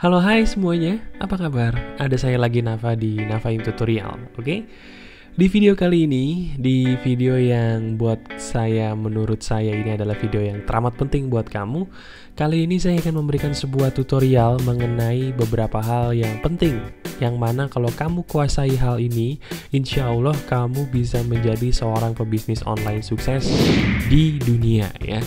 Halo hai semuanya, apa kabar? Ada saya lagi Nafa di Nafaim Tutorial, oke? Di video kali ini, di video yang menurut saya ini adalah video yang teramat penting buat kamu. Kali ini saya akan memberikan sebuah tutorial mengenai beberapa hal yang penting, yang mana kalau kamu kuasai hal ini, insya Allah kamu bisa menjadi seorang pebisnis online sukses di dunia ya.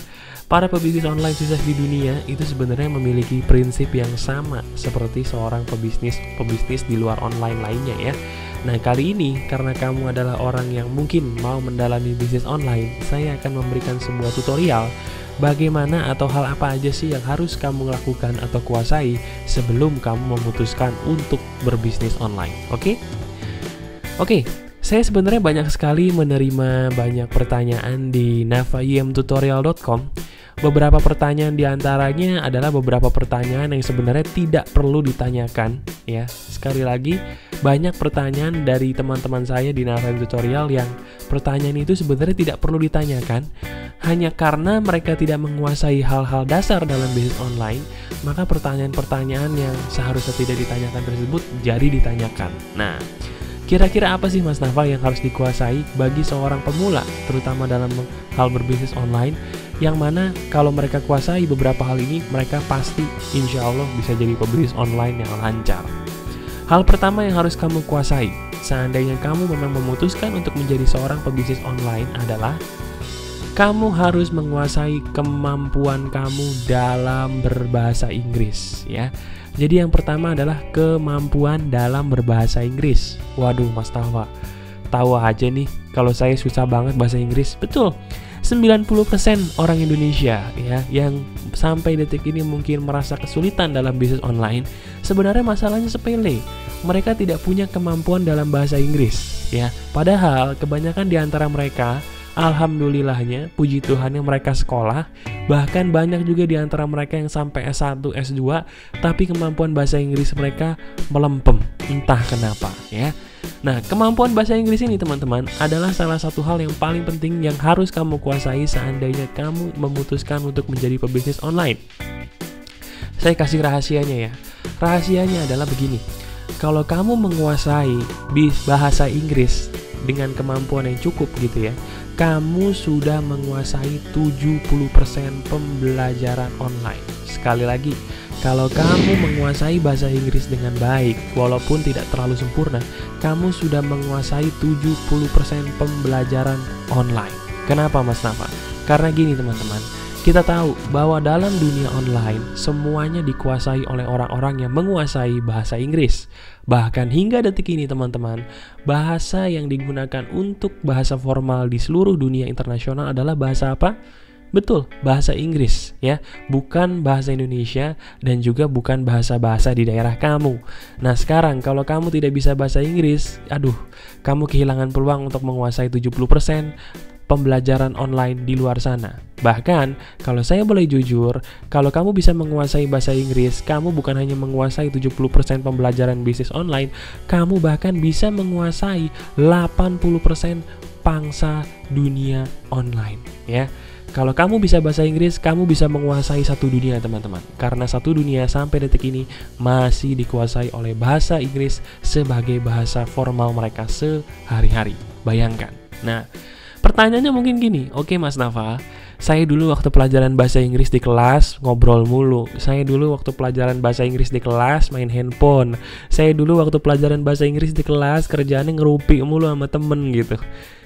Para pebisnis online sukses di dunia itu sebenarnya memiliki prinsip yang sama seperti seorang pebisnis di luar online lainnya ya. Nah kali ini karena kamu adalah orang yang mungkin mau mendalami bisnis online, saya akan memberikan sebuah tutorial bagaimana atau hal apa aja sih yang harus kamu lakukan atau kuasai sebelum kamu memutuskan untuk berbisnis online. Oke? Saya sebenarnya banyak sekali menerima banyak pertanyaan di nafaimtutorial.com. Beberapa pertanyaan diantaranya adalah beberapa pertanyaan yang sebenarnya tidak perlu ditanyakan ya. Sekali lagi, banyak pertanyaan dari teman-teman saya di Nafaim Tutorial yang pertanyaan itu sebenarnya tidak perlu ditanyakan. Hanya karena mereka tidak menguasai hal-hal dasar dalam bisnis online, maka pertanyaan-pertanyaan yang seharusnya tidak ditanyakan tersebut jadi ditanyakan. Nah, kira-kira apa sih Mas Nafa yang harus dikuasai bagi seorang pemula, terutama dalam hal berbisnis online, yang mana kalau mereka kuasai beberapa hal ini, mereka pasti insya Allah bisa jadi pebisnis online yang lancar. Hal pertama yang harus kamu kuasai, seandainya kamu memang memutuskan untuk menjadi seorang pebisnis online adalah kamu harus menguasai kemampuan kamu dalam berbahasa Inggris ya. Jadi yang pertama adalah kemampuan dalam berbahasa Inggris. Waduh Mas Tawa, tahu aja nih kalau saya susah banget bahasa Inggris. Betul, 90% orang Indonesia ya yang sampai detik ini mungkin merasa kesulitan dalam bisnis online, sebenarnya masalahnya sepele. Mereka tidak punya kemampuan dalam bahasa Inggris ya. Padahal kebanyakan di antara mereka, alhamdulillahnya, puji Tuhannya mereka sekolah. Bahkan banyak juga di antara mereka yang sampai S1, S2, tapi kemampuan bahasa Inggris mereka melempem, entah kenapa ya. Nah, kemampuan bahasa Inggris ini teman-teman adalah salah satu hal yang paling penting yang harus kamu kuasai seandainya kamu memutuskan untuk menjadi pebisnis online. Saya kasih rahasianya ya. Rahasianya adalah begini. Kalau kamu menguasai bahasa Inggris dengan kemampuan yang cukup gitu ya, kamu sudah menguasai 70% pembelajaran online. Sekali lagi, kalau kamu menguasai bahasa Inggris dengan baik, walaupun tidak terlalu sempurna, kamu sudah menguasai 70% pembelajaran online. Kenapa Mas Nafa? Karena gini teman-teman, kita tahu bahwa dalam dunia online, semuanya dikuasai oleh orang-orang yang menguasai bahasa Inggris. Bahkan hingga detik ini teman-teman, bahasa yang digunakan untuk bahasa formal di seluruh dunia internasional adalah bahasa apa? Betul, bahasa Inggris ya, bukan bahasa Indonesia dan juga bukan bahasa-bahasa di daerah kamu. Nah sekarang kalau kamu tidak bisa bahasa Inggris, kamu kehilangan peluang untuk menguasai 70% pembelajaran online di luar sana. Bahkan, kalau saya boleh jujur, kalau kamu bisa menguasai bahasa Inggris, kamu bukan hanya menguasai 70% pembelajaran bisnis online, kamu bahkan bisa menguasai 80% pangsa dunia online ya. Kalau kamu bisa bahasa Inggris, kamu bisa menguasai satu dunia teman-teman. Karena satu dunia sampai detik ini masih dikuasai oleh bahasa Inggris sebagai bahasa formal mereka sehari-hari. Bayangkan. Nah, pertanyaannya mungkin gini, oke Mas Nafa, saya dulu waktu pelajaran bahasa Inggris di kelas ngobrol mulu. Saya dulu waktu pelajaran bahasa Inggris di kelas main handphone. Saya dulu waktu pelajaran bahasa Inggris di kelas kerjaannya ngerupi mulu sama temen gitu.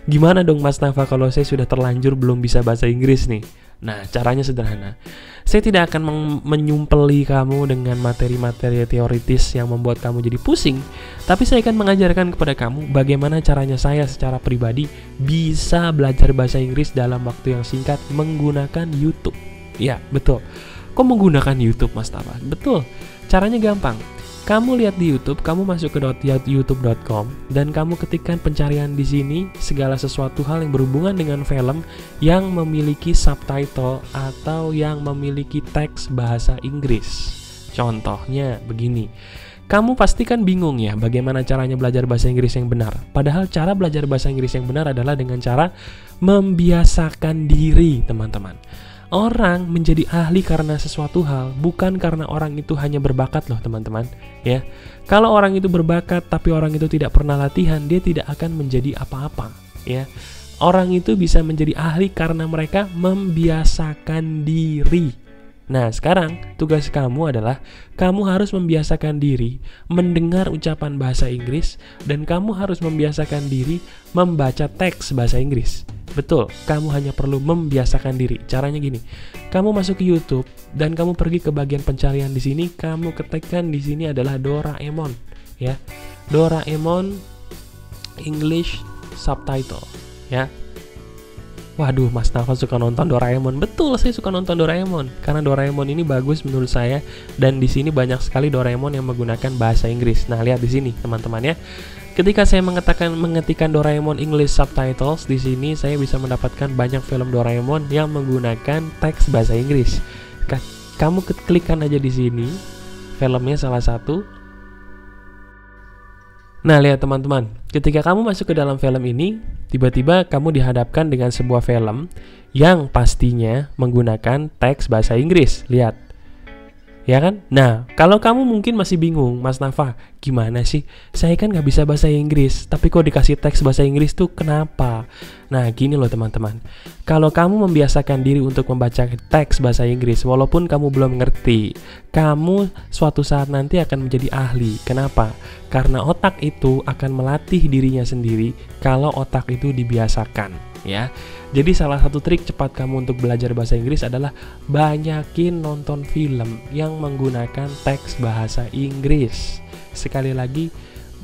Gimana dong Mas Nafa kalau saya sudah terlanjur belum bisa bahasa Inggris nih? Nah, caranya sederhana. Saya tidak akan menyumpeli kamu dengan materi-materi teoritis yang membuat kamu jadi pusing, tapi saya akan mengajarkan kepada kamu bagaimana caranya saya secara pribadi bisa belajar bahasa Inggris dalam waktu yang singkat menggunakan YouTube. Ya, betul. Kok menggunakan YouTube, Mas Nafa? Betul. Caranya gampang. Kamu lihat di YouTube, kamu masuk ke youtube.com dan kamu ketikkan pencarian di sini segala sesuatu hal yang berhubungan dengan film yang memiliki subtitle atau yang memiliki teks bahasa Inggris. Contohnya begini. Kamu pasti kan bingung ya bagaimana caranya belajar bahasa Inggris yang benar. Padahal cara belajar bahasa Inggris yang benar adalah dengan cara membiasakan diri, teman-teman. Orang menjadi ahli karena sesuatu hal, bukan karena orang itu hanya berbakat loh teman-teman. Ya, kalau orang itu berbakat tapi orang itu tidak pernah latihan, dia tidak akan menjadi apa-apa. Ya, orang itu bisa menjadi ahli karena mereka membiasakan diri. Nah, sekarang tugas kamu adalah kamu harus membiasakan diri mendengar ucapan bahasa Inggris dan kamu harus membiasakan diri membaca teks bahasa Inggris. Betul, kamu hanya perlu membiasakan diri. Caranya gini, kamu masuk ke YouTube dan kamu pergi ke bagian pencarian di sini, kamu ketikkan di sini adalah Doraemon, ya. Doraemon English subtitle, ya. Waduh, Mas Nafa suka nonton Doraemon. Betul, saya suka nonton Doraemon karena Doraemon ini bagus menurut saya dan di sini banyak sekali Doraemon yang menggunakan bahasa Inggris. Nah, lihat di sini, teman-teman ya. Ketika saya mengetikkan Doraemon English subtitles di sini, saya bisa mendapatkan banyak film Doraemon yang menggunakan teks bahasa Inggris. Kamu klikkan aja di sini, filmnya salah satu. Nah, lihat teman-teman, ketika kamu masuk ke dalam film ini, tiba-tiba kamu dihadapkan dengan sebuah film yang pastinya menggunakan teks bahasa Inggris. Lihat, ya kan? Nah, kalau kamu mungkin masih bingung, Mas Nafa, gimana sih? Saya kan nggak bisa bahasa Inggris, tapi kok dikasih teks bahasa Inggris tuh kenapa? Nah, gini loh teman-teman. Kalau kamu membiasakan diri untuk membaca teks bahasa Inggris, walaupun kamu belum ngerti, kamu suatu saat nanti akan menjadi ahli. Kenapa? Karena otak itu akan melatih dirinya sendiri kalau otak itu dibiasakan, ya. Jadi salah satu trik cepat kamu untuk belajar bahasa Inggris adalah banyakin nonton film yang menggunakan teks bahasa Inggris. Sekali lagi,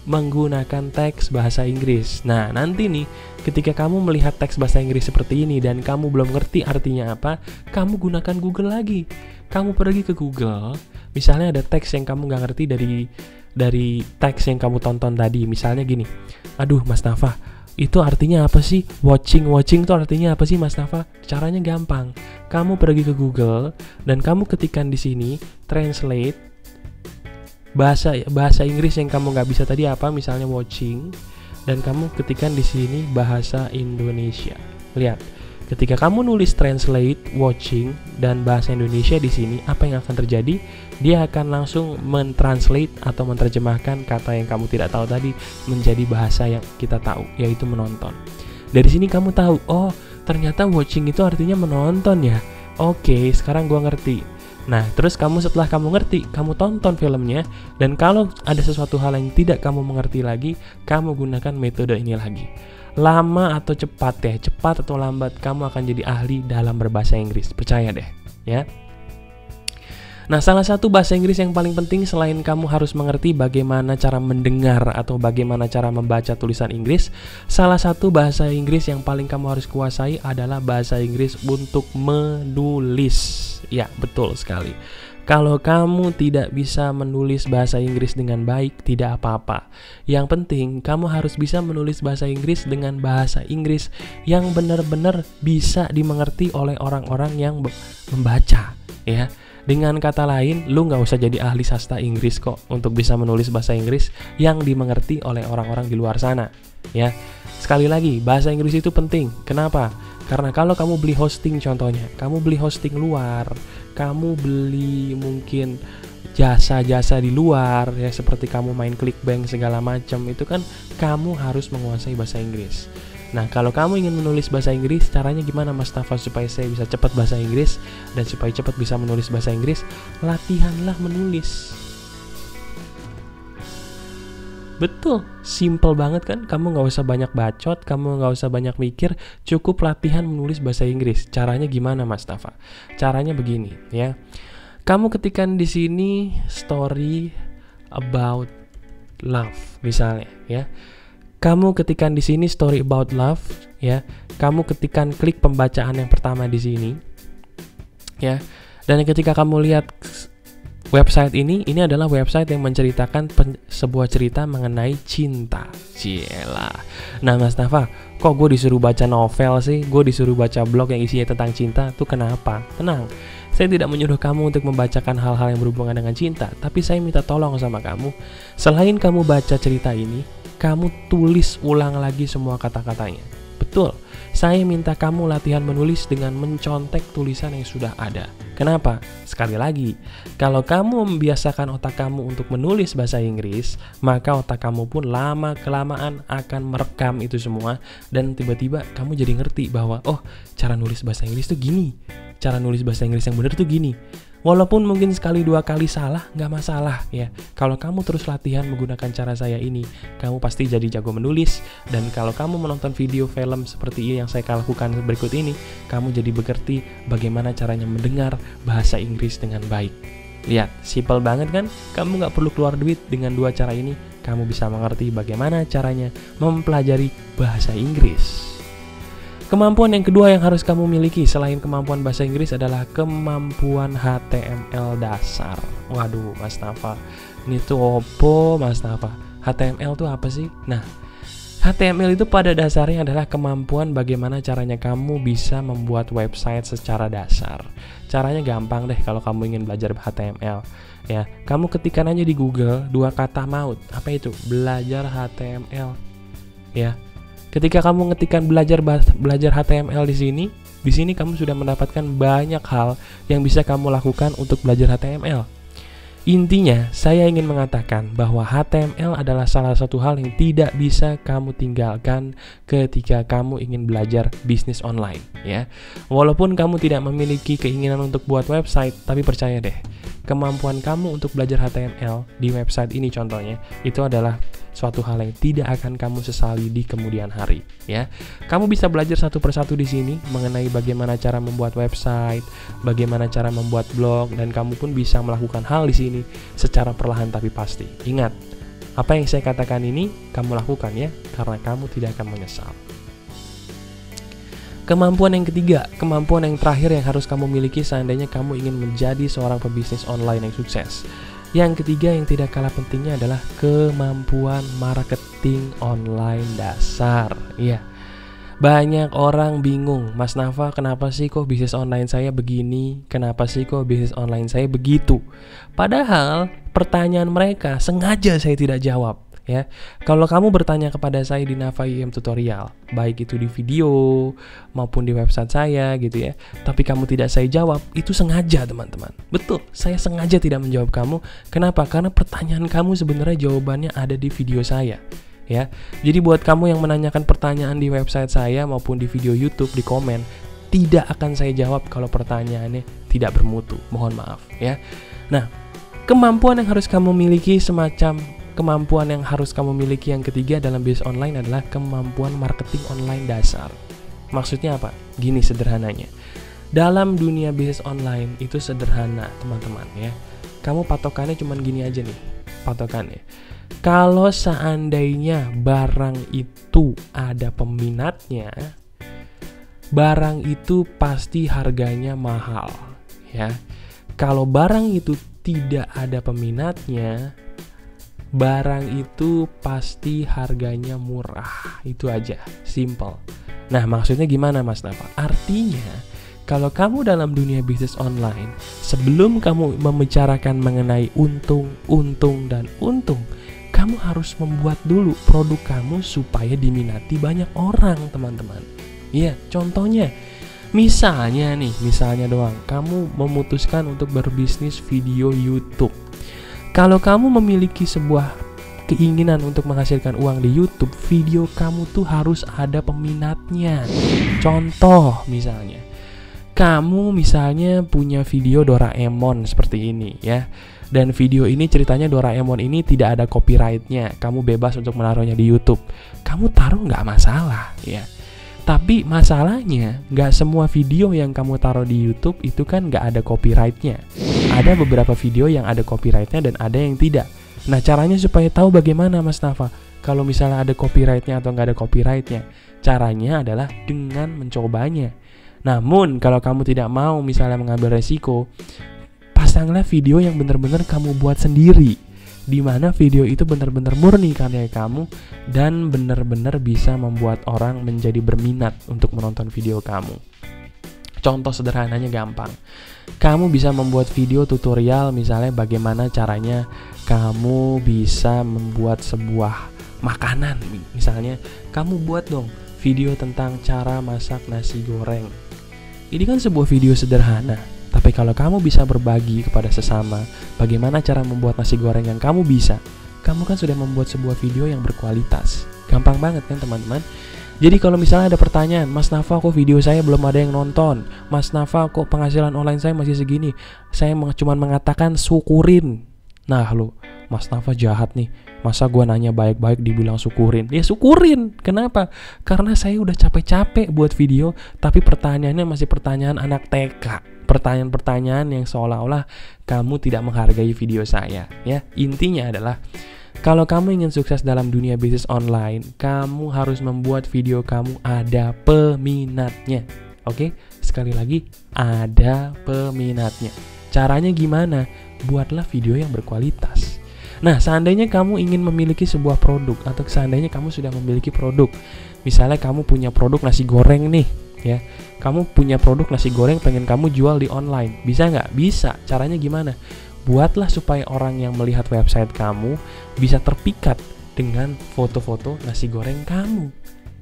menggunakan teks bahasa Inggris. Nah, nanti nih, ketika kamu melihat teks bahasa Inggris seperti ini dan kamu belum ngerti artinya apa, kamu gunakan Google lagi. Kamu pergi ke Google, misalnya ada teks yang kamu nggak ngerti dari teks yang kamu tonton tadi. Misalnya gini, aduh Mas Nafa, itu artinya apa sih? Watching itu artinya apa sih Mas Nafa? Caranya gampang. Kamu pergi ke Google dan kamu ketikkan di sini translate bahasa Inggris yang kamu nggak bisa tadi apa, misalnya watching, dan kamu ketikkan di sini bahasa Indonesia. Lihat, ketika kamu nulis translate watching dan bahasa Indonesia di sini, apa yang akan terjadi? Dia akan langsung mentranslate atau menerjemahkan kata yang kamu tidak tahu tadi menjadi bahasa yang kita tahu, yaitu menonton. Dari sini kamu tahu, oh ternyata watching itu artinya menonton ya. Oke, sekarang gua ngerti. Nah, terus setelah kamu ngerti, kamu tonton filmnya, dan kalau ada sesuatu hal yang tidak kamu mengerti lagi, kamu gunakan metode ini lagi. Lama atau cepat cepat atau lambat, kamu akan jadi ahli dalam berbahasa Inggris. Percaya deh, ya. Nah, salah satu bahasa Inggris yang paling penting selain kamu harus mengerti bagaimana cara mendengar atau bagaimana cara membaca tulisan Inggris, salah satu bahasa Inggris yang paling kamu harus kuasai adalah bahasa Inggris untuk menulis. Ya, betul sekali. Kalau kamu tidak bisa menulis bahasa Inggris dengan baik, tidak apa-apa. Yang penting, kamu harus bisa menulis bahasa Inggris dengan bahasa Inggris yang benar-benar bisa dimengerti oleh orang-orang yang membaca, ya. Dengan kata lain, lu nggak usah jadi ahli sastra Inggris kok untuk bisa menulis bahasa Inggris yang dimengerti oleh orang-orang di luar sana, ya. Sekali lagi, bahasa Inggris itu penting. Kenapa? Karena kalau kamu beli hosting, contohnya, kamu beli hosting luar, kamu beli mungkin jasa-jasa di luar, ya seperti kamu main ClickBank segala macam, itu kan kamu harus menguasai bahasa Inggris. Nah, kalau kamu ingin menulis bahasa Inggris, caranya gimana Mas Nafa supaya saya bisa cepat bahasa Inggris dan supaya cepat bisa menulis bahasa Inggris? Latihanlah menulis. Betul, simple banget kan? Kamu nggak usah banyak bacot, kamu nggak usah banyak mikir, cukup latihan menulis bahasa Inggris. Caranya gimana Mas Nafa? Caranya begini, ya. Kamu ketikkan di sini story about love, misalnya, ya. Kamu ketikkan di sini story about love, ya. Kamu ketikkan klik pembacaan yang pertama di sini, ya. Dan ketika kamu lihat website ini adalah website yang menceritakan sebuah cerita mengenai cinta. Cielah. Nah, Mas Nafa, kok gue disuruh baca novel sih? Gue disuruh baca blog yang isinya tentang cinta. Tuh kenapa? Tenang. Saya tidak menyuruh kamu untuk membacakan hal-hal yang berhubungan dengan cinta, tapi saya minta tolong sama kamu. Selain kamu baca cerita ini, kamu tulis ulang lagi semua kata-katanya. Betul. Betul, saya minta kamu latihan menulis dengan mencontek tulisan yang sudah ada. Kenapa? Sekali lagi, kalau kamu membiasakan otak kamu untuk menulis bahasa Inggris, maka otak kamu pun lama-kelamaan akan merekam itu semua, dan tiba-tiba kamu jadi ngerti bahwa, oh, cara nulis bahasa Inggris tuh gini, cara nulis bahasa Inggris yang benar tuh gini. Walaupun mungkin sekali dua kali salah, nggak masalah ya. Kalau kamu terus latihan menggunakan cara saya ini, kamu pasti jadi jago menulis. Dan kalau kamu menonton video film seperti ini yang saya lakukan berikut ini, kamu jadi mengerti bagaimana caranya mendengar bahasa Inggris dengan baik. Lihat, simple banget kan? Kamu nggak perlu keluar duit. Dengan dua cara ini, kamu bisa mengerti bagaimana caranya mempelajari bahasa Inggris. Kemampuan yang kedua yang harus kamu miliki selain kemampuan bahasa Inggris adalah kemampuan HTML dasar. Waduh, Mas Nafa, ini tuh opo Mas Nafa? HTML tuh apa sih? Nah, HTML itu pada dasarnya adalah kemampuan bagaimana caranya kamu bisa membuat website secara dasar. Caranya gampang deh kalau kamu ingin belajar HTML. Ya, kamu ketikkan aja di Google dua kata maut. Apa itu? Belajar HTML. Ya. Ketika kamu ngetikkan belajar HTML di sini kamu sudah mendapatkan banyak hal yang bisa kamu lakukan untuk belajar HTML. Intinya, saya ingin mengatakan bahwa HTML adalah salah satu hal yang tidak bisa kamu tinggalkan ketika kamu ingin belajar bisnis online, ya. Walaupun kamu tidak memiliki keinginan untuk buat website, tapi percaya deh, kemampuan kamu untuk belajar HTML di website ini contohnya, itu adalah suatu hal yang tidak akan kamu sesali di kemudian hari, ya. Kamu bisa belajar satu persatu di sini mengenai bagaimana cara membuat website, bagaimana cara membuat blog, dan kamu pun bisa melakukan hal di sini secara perlahan tapi pasti. Ingat, apa yang saya katakan ini kamu lakukan ya, karena kamu tidak akan menyesal. Kemampuan yang ketiga, kemampuan yang terakhir yang harus kamu miliki seandainya kamu ingin menjadi seorang pebisnis online yang sukses. Yang ketiga yang tidak kalah pentingnya adalah kemampuan marketing online dasar. Iya. Banyak orang bingung, Mas Nafa, kenapa sih kok bisnis online saya begini? Kenapa sih kok bisnis online saya begitu? Padahal pertanyaan mereka sengaja saya tidak jawab. Ya, kalau kamu bertanya kepada saya di Nafa IM Tutorial, baik itu di video maupun di website saya gitu ya, tapi kamu tidak saya jawab, itu sengaja teman-teman. Betul, saya sengaja tidak menjawab kamu. Kenapa? Karena pertanyaan kamu sebenarnya jawabannya ada di video saya. Ya, jadi buat kamu yang menanyakan pertanyaan di website saya maupun di video YouTube di komen, tidak akan saya jawab kalau pertanyaannya tidak bermutu. Mohon maaf ya. Nah, kemampuan yang harus kamu miliki kemampuan yang harus kamu miliki yang ketiga dalam bisnis online adalah kemampuan marketing online dasar. Maksudnya apa? Gini sederhananya. Dalam dunia bisnis online itu sederhana, teman-teman ya. Kamu patokannya cuma gini aja nih, patokannya. Kalau seandainya barang itu ada peminatnya, barang itu pasti harganya mahal, ya. Kalau barang itu tidak ada peminatnya, barang itu pasti harganya murah. Itu aja, simple. Nah, maksudnya gimana Mas Nafa? Artinya, kalau kamu dalam dunia bisnis online, sebelum kamu membicarakan mengenai untung, dan untung, kamu harus membuat dulu produk kamu supaya diminati banyak orang, teman-teman. Iya, contohnya, misalnya doang, kamu memutuskan untuk berbisnis video YouTube. Kalau kamu memiliki sebuah keinginan untuk menghasilkan uang di YouTube, video kamu tuh harus ada peminatnya. Contoh misalnya, kamu misalnya punya video Doraemon seperti ini ya. Dan video ini ceritanya Doraemon ini tidak ada copyright-nya. Kamu bebas untuk menaruhnya di YouTube. Kamu taruh nggak masalah ya. Tapi masalahnya, nggak semua video yang kamu taruh di YouTube itu kan nggak ada copyright-nya. Ada beberapa video yang ada copyright-nya dan ada yang tidak. Nah, caranya supaya tahu bagaimana Mas Nafa, kalau misalnya ada copyright-nya atau nggak ada copyright-nya, caranya adalah dengan mencobanya. Namun, kalau kamu tidak mau misalnya mengambil resiko, pasanglah video yang benar-benar kamu buat sendiri, di mana video itu benar-benar murni karya kamu dan benar-benar bisa membuat orang menjadi berminat untuk menonton video kamu. Contoh sederhananya gampang. Kamu bisa membuat video tutorial misalnya bagaimana caranya kamu bisa membuat sebuah makanan. Misalnya kamu buat dong video tentang cara masak nasi goreng. Ini kan sebuah video sederhana, tapi kalau kamu bisa berbagi kepada sesama bagaimana cara membuat nasi goreng yang kamu bisa, kamu kan sudah membuat sebuah video yang berkualitas. Gampang banget kan teman-teman? Jadi kalau misalnya ada pertanyaan, Mas Nafa kok video saya belum ada yang nonton? Mas Nafa kok penghasilan online saya masih segini? Saya cuma mengatakan syukurin. Nah lo, Mas Nafa jahat nih. Masa gua nanya baik-baik dibilang syukurin? Ya syukurin. Kenapa? Karena saya udah capek-capek buat video, tapi pertanyaannya masih pertanyaan anak TK. Pertanyaan-pertanyaan yang seolah-olah kamu tidak menghargai video saya. Ya, intinya adalah kalau kamu ingin sukses dalam dunia bisnis online, kamu harus membuat video kamu ada peminatnya. Oke? Sekali lagi, ada peminatnya. Caranya gimana? Buatlah video yang berkualitas. Nah, seandainya kamu ingin memiliki sebuah produk, atau seandainya kamu sudah memiliki produk, misalnya kamu punya produk nasi goreng nih, ya. Kamu punya produk nasi goreng pengen kamu jual di online. Bisa nggak? Bisa. Caranya gimana? Buatlah supaya orang yang melihat website kamu bisa terpikat dengan foto-foto nasi goreng kamu.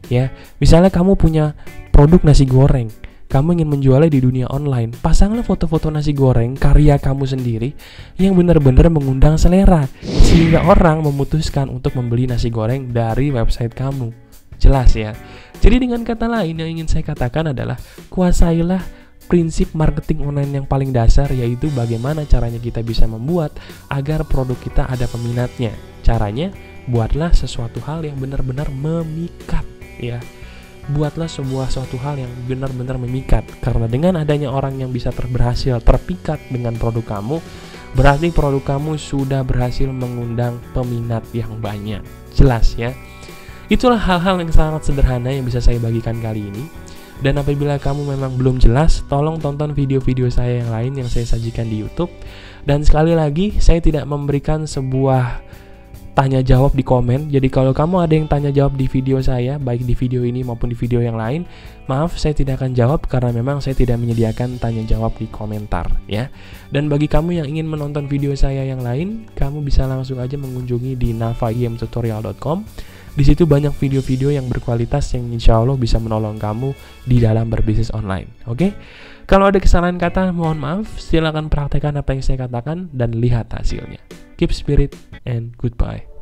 Ya, misalnya kamu punya produk nasi goreng, kamu ingin menjualnya di dunia online, pasanglah foto-foto nasi goreng karya kamu sendiri yang benar-benar mengundang selera, sehingga orang memutuskan untuk membeli nasi goreng dari website kamu. Jelas ya? Jadi dengan kata lain yang ingin saya katakan adalah kuasailah prinsip marketing online yang paling dasar, yaitu bagaimana caranya kita bisa membuat agar produk kita ada peminatnya. Caranya, buatlah sesuatu hal yang benar-benar memikat, ya. Buatlah suatu hal yang benar-benar memikat. Karena dengan adanya orang yang bisa berhasil terpikat dengan produk kamu, berarti produk kamu sudah berhasil mengundang peminat yang banyak. Jelas ya? Itulah hal-hal yang sangat sederhana yang bisa saya bagikan kali ini. Dan apabila kamu memang belum jelas, tolong tonton video-video saya yang lain yang saya sajikan di YouTube. Dan sekali lagi, saya tidak memberikan sebuah tanya jawab di komen. Jadi kalau kamu ada yang tanya jawab di video saya, baik di video ini maupun di video yang lain, maaf saya tidak akan jawab karena memang saya tidak menyediakan tanya jawab di komentar ya. Dan bagi kamu yang ingin menonton video saya yang lain, kamu bisa langsung aja mengunjungi di nafaimtutorial.com. Di situ banyak video-video yang berkualitas yang insya Allah bisa menolong kamu di dalam berbisnis online. Oke? Kalau ada kesalahan kata, mohon maaf. Silakan praktekkan apa yang saya katakan dan lihat hasilnya. Keep spirit and goodbye.